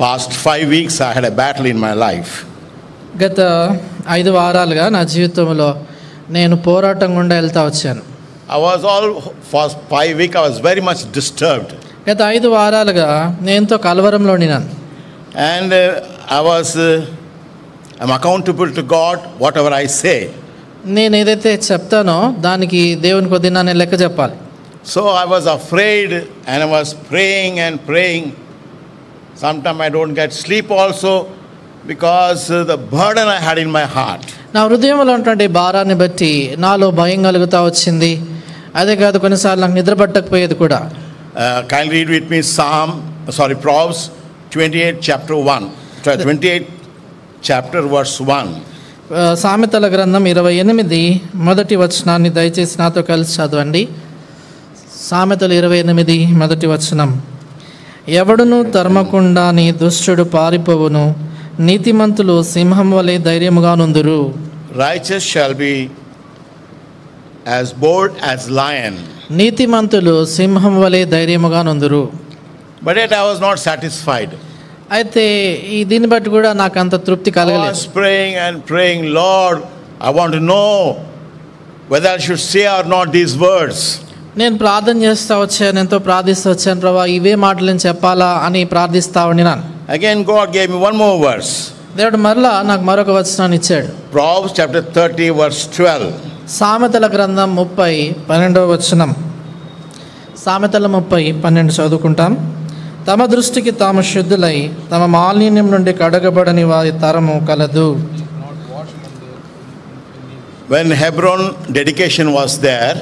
Past 5 weeks I had a battle in my life. గత 5 వారాలుగా నా జీవితంలో నేను పోరాటం గుండా వెళ్తా వచ్చాను. I was all first 5 weeks I was very much disturbed. గత 5 వారాలుగా నేను ఎంతో కలవరంలో ఉన్నాను. And I'm accountable to God whatever I say. నేను ఏదైతే చెప్తానో దానికి దేవుని కొద్దిగా నేను లెక్క చెప్పాలి. So I was afraid and I was praying and praying. Sometimes I don't get sleep also because the burden I had in my heart. నా హృదయంలో ఉన్నటువంటి భారాన్ని బట్టి నాలో భయం కలుగుతా వచ్చింది. అదే కాదు కొన్నిసార్లు నాకు నిద్ర పట్టకపోయేది కూడా. Kindly read with me Proverbs 28 chapter 1. 28 chapter verse 1. సామెతల గ్రంథం 28 మొదటి వచనాన్ని దయచేసి నాతో కలిసి చదవండి. సామెతలు 28 మొదటి వచనం. ఎవడును తరమకుండా నీ దుష్టుడు పారిపోవును, నీతిమంతులు సింహం వలె ధైర్యముగా నుందురు. Righteous shall be as bold as lion. నీతిమంతులు సింహం వలె ధైర్యముగా నుందురు. But yet I was not satisfied. అయితే ఈ దీన్ని బట్టి కూడా నాకు అంత తృప్తి కలగలేదు. I was praying and praying, Lord, I want to know whether I should say or not these words. నేను ప్రార్థన చేస్తూ వచ్చాను, ఎంతో ప్రార్థిస్తూ వచ్చాను, ప్రభా ఇవే మాటలు నేను చెప్పాలా అని ప్రార్థిస్తా ఉన్నాను. Again God gave me one more verse. దేవుడు మరలా నాకు మరొక వచనాన్ని ఇచ్చాడు. Proverbs chapter 30 verse 12. సామెతల గ్రంథం 30 12వ వచనం. సామెతల 30 12 చదువుకుంటాం. తమ దృష్టికి తాము శుద్ధులై తమ మాలిన్యం నుండి కడగబడని వారి తరము కలదు. When Hebron dedication was there,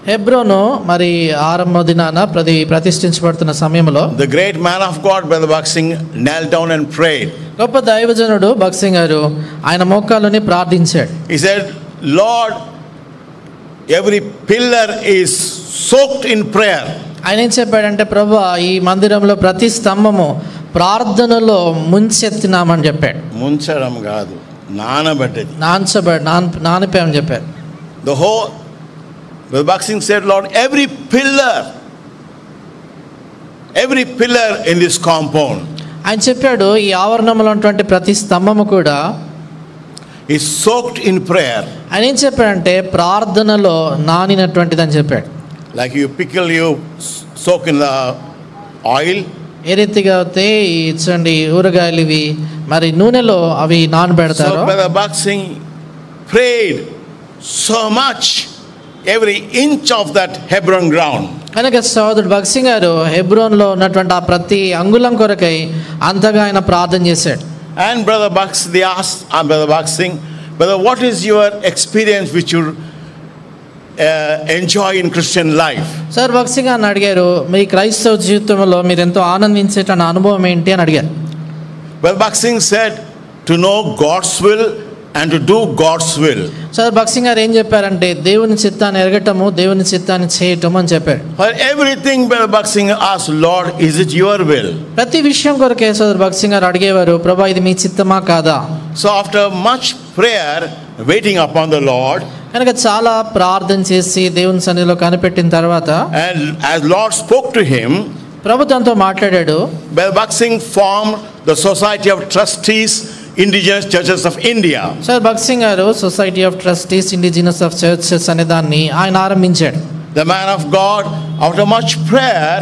హెబ్రోను మరి ఆరంభ దినాన ప్రతిష్ఠించబడుతున్న సమయంలో the great man of God Brother Bhakt knelt down and prayed. గొప్ప దైవజనుడు భక్త్ సింగ్ గారు ఆయన మోకాళ్ళని ప్రార్థించాడు. He said, Lord, every pillar is soaked in prayer. ఆయన ఏం చెప్పాడంటే, ప్రభువా ఈ మందిరంలో ప్రతి స్తంభము ప్రార్థనలో ముంచెత్తినామని చెప్పాడు. ముంచడం కాదు, నానబడ్డది. నానిపోయామని చెప్పాడు. The whole Brother Bhakt said, Lord, every pillar in this compound, ఆయన చెప్పాడు ఈ ఆవరణంలో ఉన్నటువంటి ప్రతి స్తంభము కూడా is soaked in prayer. ఆయన ఏం చెప్పాడంటే ప్రార్థనలో నానినటువంటిది అని చెప్పాడు. Like you pickle, you soak in the oil. ఏ రీతిగా అయితే చూడండి ఊరగాయలు ఇవి మరి నూనెలో అవి నానబెడతారు. So Brother Bhakt prayed so much, every inch of that Hebron ground. కనుక సోదరుడు భక్త్ సింగ్ గారు హెబ్రోన్లో ఉన్నటువంటి ఆ ప్రతి అంగుళం కొరకై అంతగా ఆయన ప్రార్థన చేశాడు. And Brother Bhakt, they asked Brother Bhakt, Brother, what is your experience which you enjoy in Christian life? Sir Bakht Singh అని అడిగారు, మీ క్రైస్తవ జీవితంలో మీరు ఎంతో ఆనందించేట అనుభవం ఏంటి అని అడిగారు. Brother Bhakt said, to know God's will and to do God's will. Sir Bakht Singh గారు ఏం చెప్పారంటే దేవుని చిత్తాన్ని ఎరగటము, దేవుని చిత్తాన్ని చేయటము అని చెప్పారు. For everything Brother Bhakt asked, Lord, is it your will? ప్రతి విషయం కొరకే సార్ భక్త్ సింగ్ గారు అడిగేవారు, ప్రభా ఇది మీ చిత్తమా కాదా. So after much prayer, waiting upon the Lord, కనుక చాలా ప్రార్థన చేసి దేవుని సన్నిధిలో కనిపెట్టిన తర్వాత, and as Lord spoke to him, ప్రభు తనతో మాట్లాడాడు. Brother Bhakt formed the Society of Trustees, Indigenous Churches of India. Sir Bakht Singh గారు society of trustees indigenous of churches అనే దాన్ని ఆయన ఆరంభించాడు. The man of God, after much prayer,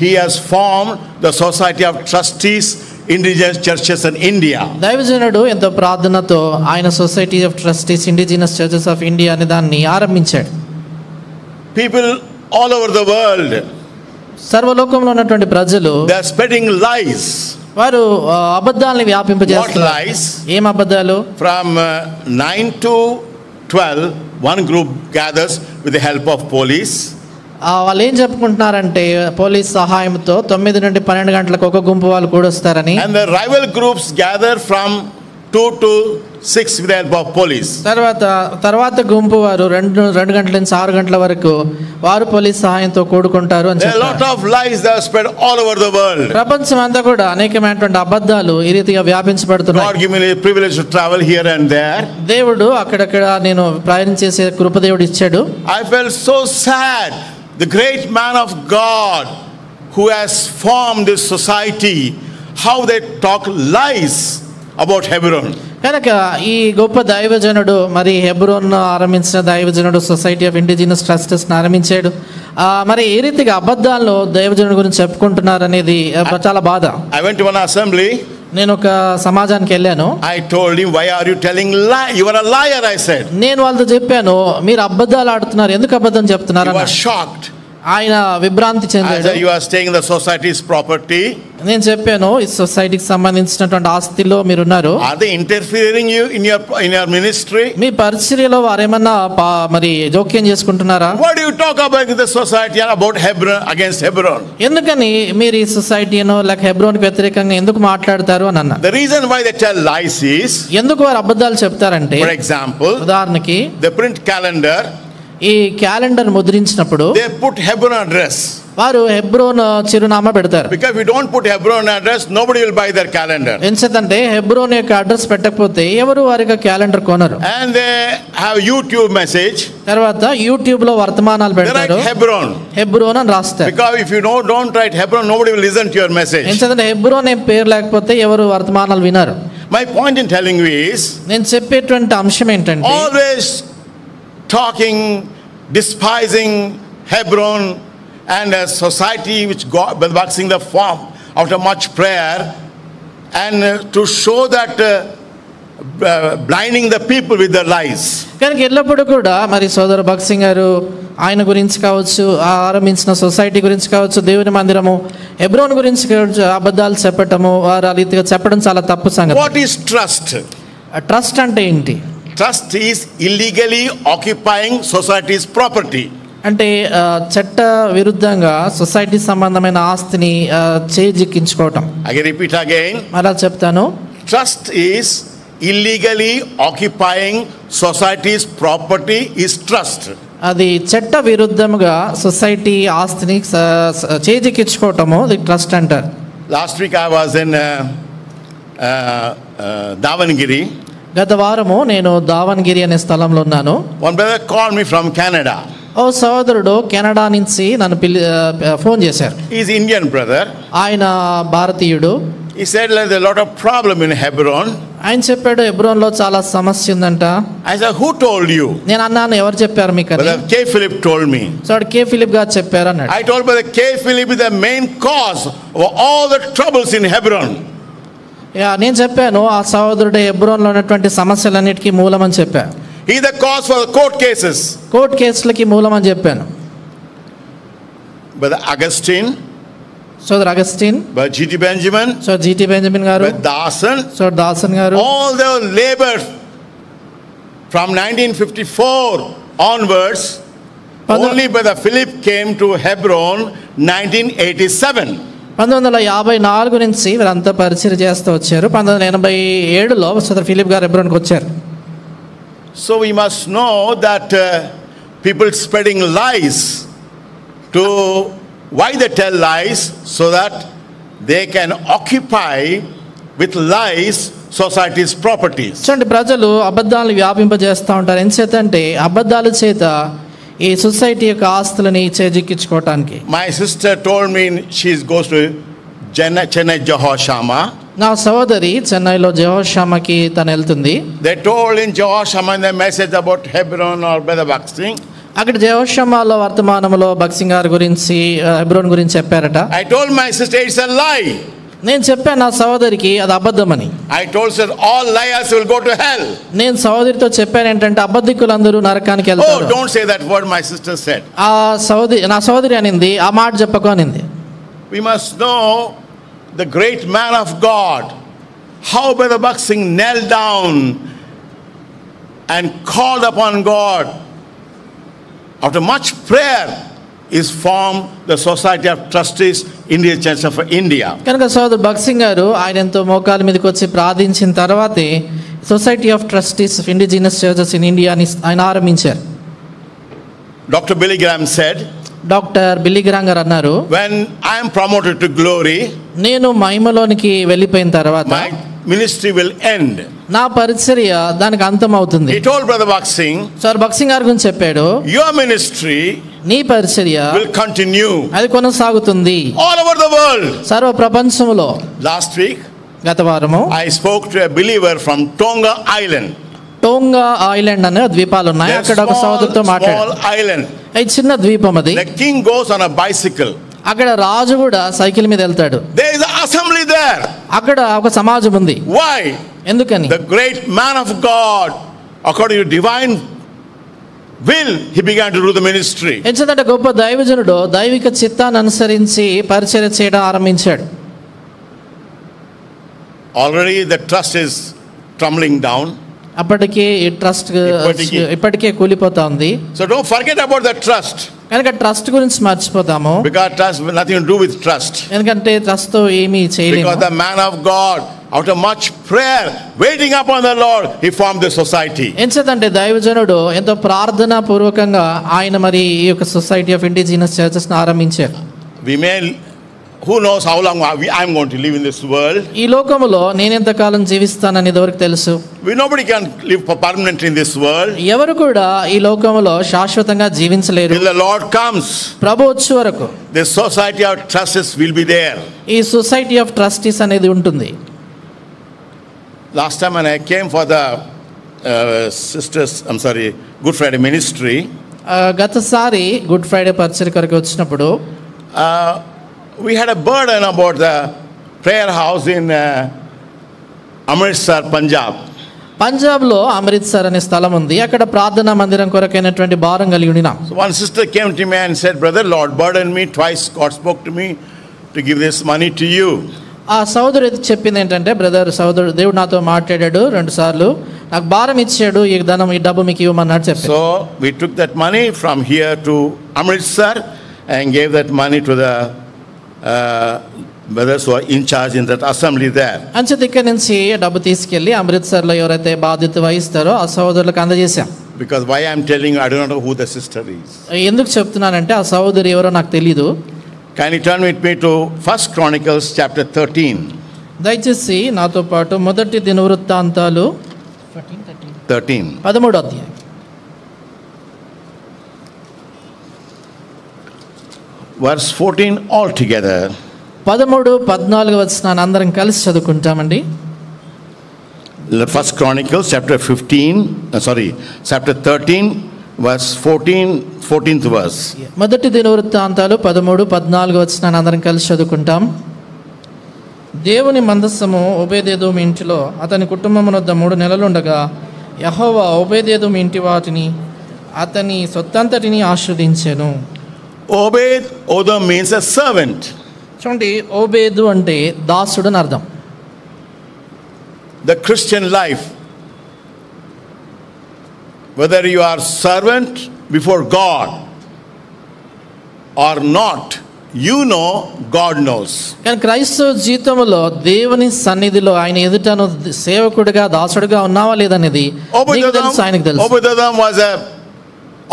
he has formed the Society of Trustees, Indigenous Churches in India. దైవజనుడు ఎంతో ప్రార్థనతో ఆయన society of trustees indigenous churches of India అనే దాన్ని ఆరంభించాడు. People all over the world, సర్వలోకంలో ఉన్నటువంటి ప్రజలు they are spreading lies. వారు అబద్ధాలను వ్యాపింపజేస్తున్నారు. What lies? ఏం అబద్ధాలు? From 9 to 12, one group gathers with the help of police. వాళ్ళు ఏం చెప్పుకుంటున్నారంటే పోలీస్ సహాయంతో 9 నుండి 12 గంటలకు ఒక గుంపు వాళ్ళు కూడా వస్తారని. And the rival groups gather from 2 to 6 with the help of police. తర్వాత గుంపు వారు 2 గంటల నుంచి 6 గంటల వరకు వారు పోలీస్ సహాయంతో కూడుకుంటారు అని చెప్తారు. A lot of lies that are spread all over the world. ప్రపంచం అంతా కూడా అనేకమైనటువంటి అబద్ధాలు ఈ రీతిగా వ్యాపించబడుతున్నాయి. God give me the privilege to travel here and there. దేవుడు అక్కడక్కడ నేను ప్రయాణం చేసే కృప దేవుడు ఇచ్చాడు. I felt so sad. The great man of God who has formed this society, how they talk lies about Hebron. కనుక ఈ గొప్ప దైవజనుడు మరి హెబ్రోన్ ఆరంభించిన దైవజనుడు సొసైటీ ఆఫ్ ఇండిజినస్ ట్రస్టెస్ ఆరంభించాడు. మరి ఏ రీతిగా అబద్ధాల్లో దైవజనుడి గురించి చెప్పుకుంటున్నారు అనేది చాలా బాధ. I went to one assembly. నేను ఒక సమాజానికి వెళ్ళాను. I told him, why are you telling lie? You are a liar, I said. నేను వాళ్ళతో చెప్పాను, మీరు అబద్ధాలు ఆడుతున్నారు, ఎందుకు అబద్ధం చెప్తున్నారు? He was shocked. ఆయన విభ్రాంతి చెందాడు. You are staying in the society's property. నేను చెప్పాను, ఈ సొసైటీకి సంబంధించినటువంటి ఆస్తిలో మీరున్నారు. Are they interfering you in your ministry? మీ పరిచర్యలో వారేమన్నా మరి జోక్యం చేసుకుంటున్నారా? What do you talk about in the society about Hebron, against Hebron? ఎందుకని మీరు ఈ సొసైటీనో లేక హెబ్రోన్కి వ్యతిరేకంగా ఎందుకు మాట్లాడతారు అని అన్నా. The reason why they tell lies is, ఎందుకు వారు అబద్ధాలు చెప్తారంటే, for example, ఉదాహరణకి the print calendar, ఈ calendar ముద్రించినప్పుడు they put Hebron address. వారు హెబ్రోన్ చిరునామా పెడతారు. Because if you don't put Hebron address, nobody will buy their calendar. ఎందుకంటే హెబ్రోన్ యొక్క అడ్రస్ పెట్టకపోతే ఎవరు వారికి క్యాలెండర్ కొనరు. And they have YouTube message. తర్వాత యూట్యూబ్ లో వర్తమానాలు పెడతారు. Hebron. హెబ్రోన్ అని రాస్తారు. Because if you don't write Hebron, nobody will listen to your message. ఎందుకంటే హెబ్రోన్ అనే పేరు లేకపోతే ఎవరు వర్తమానాలు వినరు. My point in telling you is, నేను చెప్పేటువంటి అంశం ఏంటంటే, always talking, despising Hebron and a society which got boxing the form after much prayer, and to show that blinding the people with their lies. కనుక ఎల్లప్పుడూ కూడా మరి సోదర భగత్ సింగ్ గారు ఆయన గురించి కావచ్చు, ఆరంభించిన సొసైటీ గురించి కావచ్చు, దేవుని మందిరము హెబ్రోన్ గురించి అబద్ధాలు చెప్పటము, వారు ఆ రీతిగా చెప్పడం చాలా తప్పు సంగతి. What is trust? ట్రస్ట్ అంటే ఏంటి? Trust is illegally occupying society's property. అంటే చట్ట విరుద్ధంగా సొసైటీ సంబంధమైన ఆస్తిని చేజిక్కించుకోవటం. I can repeat again. అలా చెప్తాను. Trust is illegally occupying society's property is trust. అది చట్ట విరుద్ధముగా సొసైటీ ఆస్తిని చేజిక్కించుకోవటము అది ట్రస్ట్ అంటారు. Last week I was in Davangere. గత వారము నేను దావన్గిరి అనే స్థలంలో ఉన్నాను. One brother called me from Canada. ఓ సోదరుడు కెనడా నుంచి నన్ను ఫోన్ చేశారు. He is Indian brother. ఆయన భారతీయుడు. He said there's a lot of problem in Hebron. ఆయన చెప్పాడు, హెబ్రోన్లో చాలా సమస్య ఉందంట. I said, who told you? నేను అన్నాను, ఎవరు చెప్పారు మీకు అని. Brother K. Philip told me. సో కే ఫిలిప్ గారు చెప్పారు అన్నాడు. I told Brother K. Philip is the main cause of all the troubles in Hebron. నేను చెప్పాను, ఆ సహోదరుడు హెబ్రోన్లో ఉన్నటువంటి సమస్యలన్నిటికీ మూలమని చెప్పాను. He is the cause for the court cases. Court కేసులకి మూలమని చెప్పాను. Brother Augustine, సోదరు అగస్టిన్, Brother G.T. Benjamin, సో జీటీ బెంజమిన్ గారు, Brother Dasan, సో దాసన్ గారు, all the labor from 1954 onwards. Only Brother Philip came to Hebron 1987. 1954 నుంచి వీరంతా పరిచయం చేస్తూ వచ్చారు. 1987లో సోదరు ఫిలిప్ గారు హెబ్రోన్కి వచ్చారు. So we must know that people spreading lies, to why they tell lies, so that they can occupy with lies society's properties. చూడండి, ప్రజలు అబద్ధాలు వ్యాపింపజేస్తూ ఉంటారు. ఎందుచేతంటే అబద్ధాల చేత ఈ సొసైటీ యొక్క ఆస్తులని చేజిక్కించుకోవటానికి. My sister told me she goes to Chennai Jehoshama. నా సోదరి చెన్నైలో జెహోషామాకి తను వెళ్తుంది. They told in Jehoshama in the message about Hebron or Brother Baxing. అక్కడ జెహోషామాలో వర్తమానంలో భక్సింగ్ గారి గురించి హెబ్రోన్ గురించి చెప్పారట. I told my sister it's a lie. నేను చెప్పాను నా సోదరికి అది అబద్ధమని. I told her all liars will go to hell. నేను సోదరితో చెప్పాను ఏంటంటే అబద్ధికులందరూ నరకానికి వెళ్తారు. Oh, don't say that word, my sister said. నా సోదరి అనింది, ఆ మాట చెప్పకు అనింది. We must know the great man of God, how Brother Baxing knelt down and called upon God. After much prayer is formed the Society of Trustees Indian Church of India. కనుక సోదరు భక్సింగ్ గారు ఆయన ఎంతో మోకాల మీదకి వచ్చి ప్రార్థించిన తర్వాతే society of trustees of indigenous churches in India అని ఆయన ఆరంభించారు. Dr. Billy Graham said, doctor Billy Graham గారు అన్నారు, when I am promoted to glory, నేను మహిమలోనికి వెళ్ళిపోయిన తర్వాత my ministry will end. నా పరిచర్య దానికి అంతం అవుతుంది. He told Brother Baxing, sir భక్సింగ్ గారి గురించి చెప్పాడు, your ministry నీ పరిచర్య will continue అది కొనసాగుతుంది all over the world. సర్వ ప్రపంచములో. Last week, గత వారము I spoke to a believer from Tonga Island. Tonga island అనే ద్వీపాలు ఉన్నాయి. They're అక్కడ ఒక సోదరుతో small మాట్లాడారు. island. అది చిన్న ద్వీపం అది. The king goes on a bicycle. అక్కడ రాజు కూడా సైకిల్ మీద వెళ్తాడు. There is an assembly there. అక్కడ ఒక సమాజం ఉంది. Why? ఎందుకని? The great man of God, according to divine will, he began to do the ministry. ఎందుకంటే గొప్ప దైవజనుడు దైవిక చిత్తాన్ని అనుసరించి పరిచర్య చేయడం ఆరంభించాడు. Already the trust is crumbling down. అప్పటికే ఈ ట్రస్ట్ ఇప్పటికే కూలిపోతా ఉంది. So don't forget about that trust. కనుక ట్రస్ట్ గురించి మర్చిపోతాము. Because trust has nothing to do with trust. ఎందుకంటే ట్రస్ట్ తో ఏమీ చేయలేము. Because the man of God, after much prayer, waiting upon the Lord, he formed the society. ఎందుకంటే దైవజనుడు ఎంతో ప్రార్థనా పూర్వకంగా ఆయన మరి ఈ యొక్క సొసైటీ ఆఫ్ ఇండిజినస్ చర్చెస్ ని ఆరంభించారు. We may, who knows how long I am going to live in this world. ఈ లోకములో నేను ఎంత కాలం జీవిస్తానని ఎవరికి తెలుసు? Nobody can live permanently in this world. ఎవరు కూడా ఈ లోకములో శాశ్వతంగా జీవించలేరు. Till the Lord comes, ప్రభు వచ్చే వరకు the society of trustees will be there. ఈ సొసైటీ ఆఫ్ ట్రస్టీస్ అనేది ఉంటుంది. Last time when I came for the Good Friday ministry, గతసారి గుడ్ ఫ్రైడే పరిచర్య కొరకు వచ్చినప్పుడు we had a burden about the prayer house in Amritsar, Punjab. పంజాబ్లో అమృత్సర్ అనే స్థలం ఉంది. అక్కడ ప్రార్థనా మందిరం కొరకైనటువంటి భారం కలిగి ఉన్నాం. So one sister came to me and said, "Brother, Lord burdened me twice. God spoke to me to give this money to you." ఆ సోదరు చెప్పింది ఏంటంటే, సోదరుడు దేవుడు నాతో మాట్లాడాడు 2 సార్లు, నాకు భారం ఇచ్చాడు, ఈ డబ్బు మీకు ఇవ్వమన్నాడు చెప్పాడు. So we took that money from here to Amritsar and gave that money to the brothers who are in charge in that assembly there. అంచేత ఇక్కడి నుంచి డబ్బు తీసుకెళ్లి అమృత్సర్లో ఎవరైతే బాధ్యత వహిస్తారో ఆ సోదరులకు అందజేశాం. Because why I am telling you, I do not know who the sister is. ఎందుకు చెప్తున్నానంటే ఆ సోదరు ఎవరో నాకు తెలియదు. Can you turn with me to 1 Chronicles chapter 13? దయచేసి నాతో పాటు మొదటి దినవృత్తాంతాలు 13వ అధ్యాయం verse 14 all together. 13-14 వచనాన్ని అందరం కలిసి చదువుకుంటామండి. 1 Chronicles chapter 13 verse 14th verse. మొదటి దినవృత్తాంతాలు 13-14 వచనాన్ని అందరం కలిసి చదువుకుంటాం. దేవుని మందస్సము ఓబేదెదోము ఇంటిలో అతని కుటుంబమునొద్ద 3 నెలలుండగా యెహోవా ఓబేదెదోము ఇంటి వాటిని అతని సొత్తంతటిని ఆశీర్వదించెను. Obed-Edom means a servant. చూడండి, ఓబేదు అంటే దాసుడు అని అర్థం. The Christian life, whether you are servant before God or not, you know God knows. కానీ క్రైస్తవ జీవితంలో దేవుని సన్నిధిలో ఆయన ఎదుటను సేవకుడిగా దాసుడిగా ఉన్నావా లేదనేది నీకు తెలుసు, ఆయనకు తెలుసు. Obed-Edom was a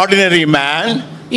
ordinary man.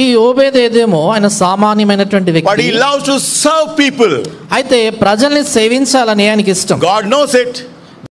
ఈ ఓబేదెదోము ఆయన సామాన్యమైనటువంటి వ్యక్తి. But he loves to serve people. అయితే ప్రజల్ని సేవించాలని ఆయనకి ఇష్టం. God knows it.